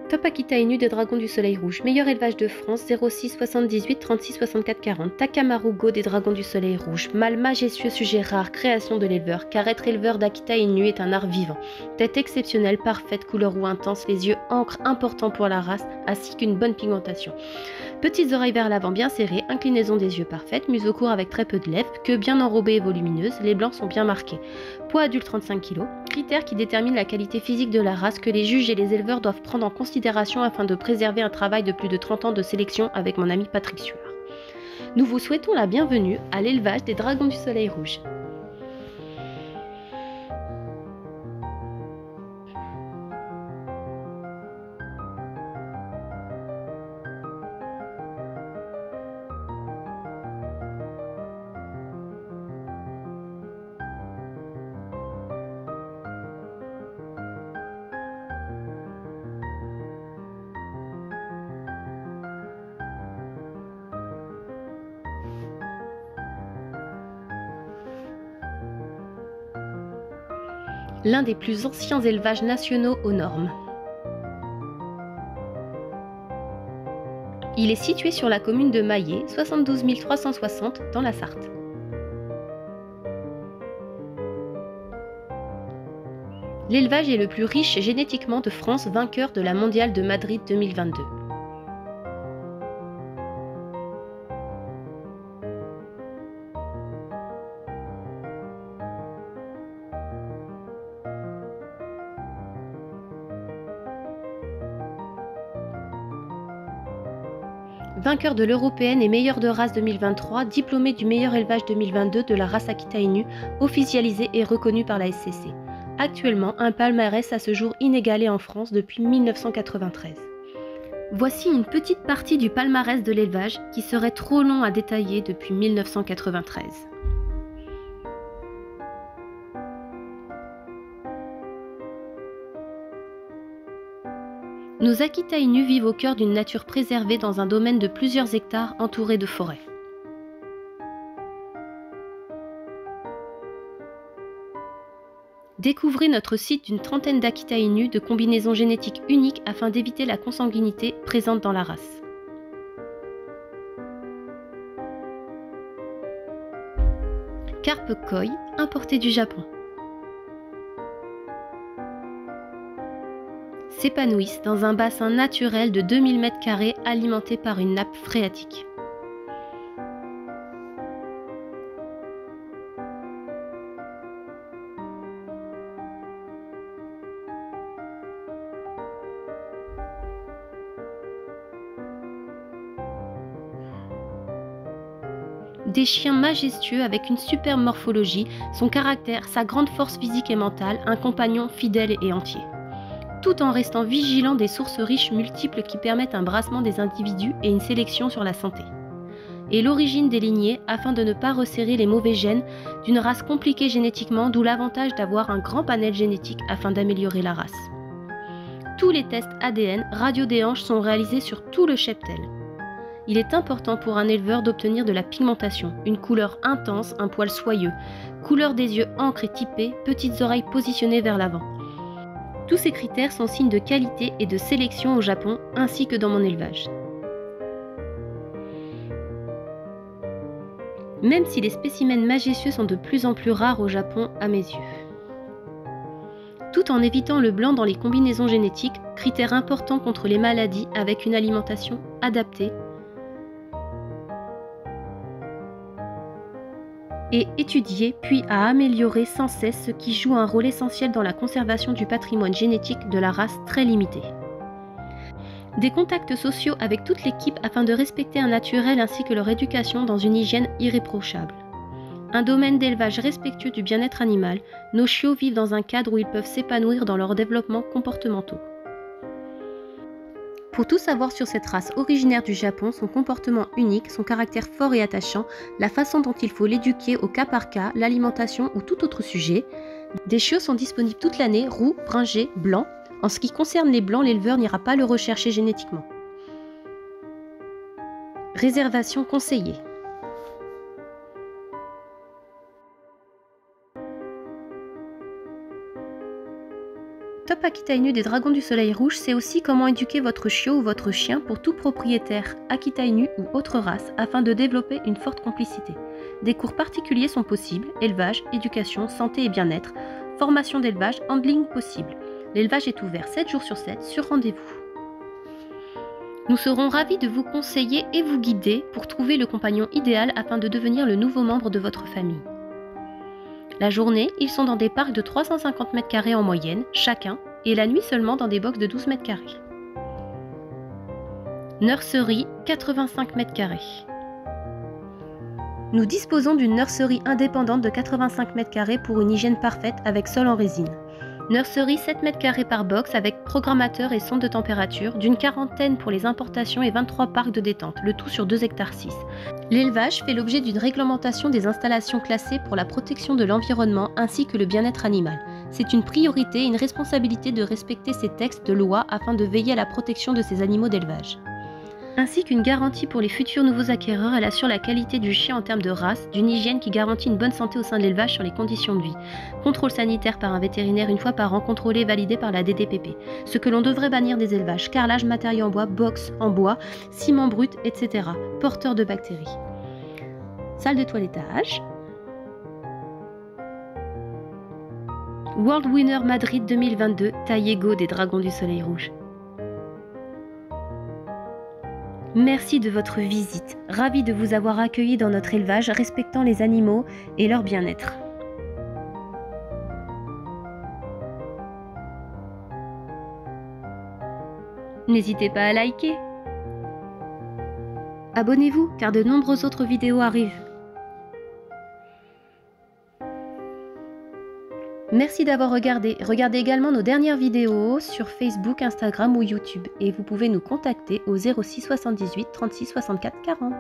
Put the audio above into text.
Top Akita Inu des Dragons du Soleil Rouge, meilleur élevage de France, 06 78 36 64 40. Takamaru Go des Dragons du Soleil Rouge, mâle majestueux, sujet rare, création de l'éleveur, car être éleveur d'Akita Inu est un art vivant. Tête exceptionnelle, parfaite, couleur roux intense, les yeux encre important pour la race, ainsi qu'une bonne pigmentation. Petites oreilles vers l'avant bien serrées, inclinaison des yeux parfaite, museau court avec très peu de lèvres, queue bien enrobée et volumineuse, les blancs sont bien marqués. Poids adulte 35 kg, critères qui déterminent la qualité physique de la race que les juges et les éleveurs doivent prendre en considération afin de préserver un travail de plus de 30 ans de sélection avec mon ami Patrick Sueur. Nous vous souhaitons la bienvenue à l'élevage des Dragons du Soleil Rouge. L'un des plus anciens élevages nationaux aux normes. Il est situé sur la commune de Maillé, 72 360 dans la Sarthe. L'élevage est le plus riche génétiquement de France, vainqueur de la mondiale de Madrid 2022. Vainqueur de l'Européenne et meilleur de race 2023, diplômé du meilleur élevage 2022 de la race Akita Inu, officialisé et reconnu par la SCC. Actuellement, un palmarès à ce jour inégalé en France depuis 1993. Voici une petite partie du palmarès de l'élevage qui serait trop long à détailler depuis 1993. Nos Akita Inu vivent au cœur d'une nature préservée dans un domaine de plusieurs hectares entouré de forêts. Découvrez notre site d'une trentaine d'Akita Inu de combinaisons génétiques uniques afin d'éviter la consanguinité présente dans la race. Carpe koi, importé du Japon. S'épanouissent dans un bassin naturel de 2000 m² alimenté par une nappe phréatique. Des chiens majestueux avec une superbe morphologie, son caractère, sa grande force physique et mentale, un compagnon fidèle et entier. Tout en restant vigilant des sources riches multiples qui permettent un brassement des individus et une sélection sur la santé. Et l'origine des lignées afin de ne pas resserrer les mauvais gènes d'une race compliquée génétiquement, d'où l'avantage d'avoir un grand panel génétique afin d'améliorer la race. Tous les tests ADN, radio des hanches sont réalisés sur tout le cheptel. Il est important pour un éleveur d'obtenir de la pigmentation, une couleur intense, un poil soyeux, couleur des yeux encre et typée, petites oreilles positionnées vers l'avant. Tous ces critères sont signes de qualité et de sélection au Japon, ainsi que dans mon élevage. Même si les spécimens majestueux sont de plus en plus rares au Japon à mes yeux. Tout en évitant le blanc dans les combinaisons génétiques, critère important contre les maladies avec une alimentation adaptée, et étudier puis à améliorer sans cesse ce qui joue un rôle essentiel dans la conservation du patrimoine génétique de la race très limitée. Des contacts sociaux avec toute l'équipe afin de respecter un naturel ainsi que leur éducation dans une hygiène irréprochable. Un domaine d'élevage respectueux du bien-être animal, nos chiots vivent dans un cadre où ils peuvent s'épanouir dans leur développement comportementaux. Pour tout savoir sur cette race originaire du Japon, son comportement unique, son caractère fort et attachant, la façon dont il faut l'éduquer au cas par cas, l'alimentation ou tout autre sujet, des chiots sont disponibles toute l'année, roux, bringés, blancs. En ce qui concerne les blancs, l'éleveur n'ira pas le rechercher génétiquement. Réservation conseillée. Top Akita Inu des Dragons du Soleil Rouge sait aussi comment éduquer votre chiot ou votre chien pour tout propriétaire Akita Inu ou autre race afin de développer une forte complicité. Des cours particuliers sont possibles, élevage, éducation, santé et bien-être, formation d'élevage, handling possible. L'élevage est ouvert 7 jours sur 7 sur rendez-vous. Nous serons ravis de vous conseiller et vous guider pour trouver le compagnon idéal afin de devenir le nouveau membre de votre famille. La journée, ils sont dans des parcs de 350 m² en moyenne, chacun, et la nuit seulement dans des box de 12 m². Nursery, 85 m². Nous disposons d'une nursery indépendante de 85 m² pour une hygiène parfaite avec sol en résine. Nursery 7 m² par box avec programmateur et sonde de température, d'une quarantaine pour les importations et 23 parcs de détente, le tout sur 2,6 hectares. L'élevage fait l'objet d'une réglementation des installations classées pour la protection de l'environnement ainsi que le bien-être animal. C'est une priorité et une responsabilité de respecter ces textes de loi afin de veiller à la protection de ces animaux d'élevage. Ainsi qu'une garantie pour les futurs nouveaux acquéreurs, elle assure la qualité du chien en termes de race, d'une hygiène qui garantit une bonne santé au sein de l'élevage sur les conditions de vie. Contrôle sanitaire par un vétérinaire une fois par an, contrôlé et validé par la DDPP. Ce que l'on devrait bannir des élevages, carrelage, matériaux en bois, box en bois, ciment brut, etc. Porteurs de bactéries. Salle de toilettage. World Winner Madrid 2022, taille égaux des Dragons du Soleil Rouge. Merci de votre visite, ravi de vous avoir accueilli dans notre élevage respectant les animaux et leur bien-être. N'hésitez pas à liker. Abonnez-vous car de nombreuses autres vidéos arrivent. Merci d'avoir regardé. Regardez également nos dernières vidéos sur Facebook, Instagram ou YouTube. Et vous pouvez nous contacter au 06 78 36 64 40.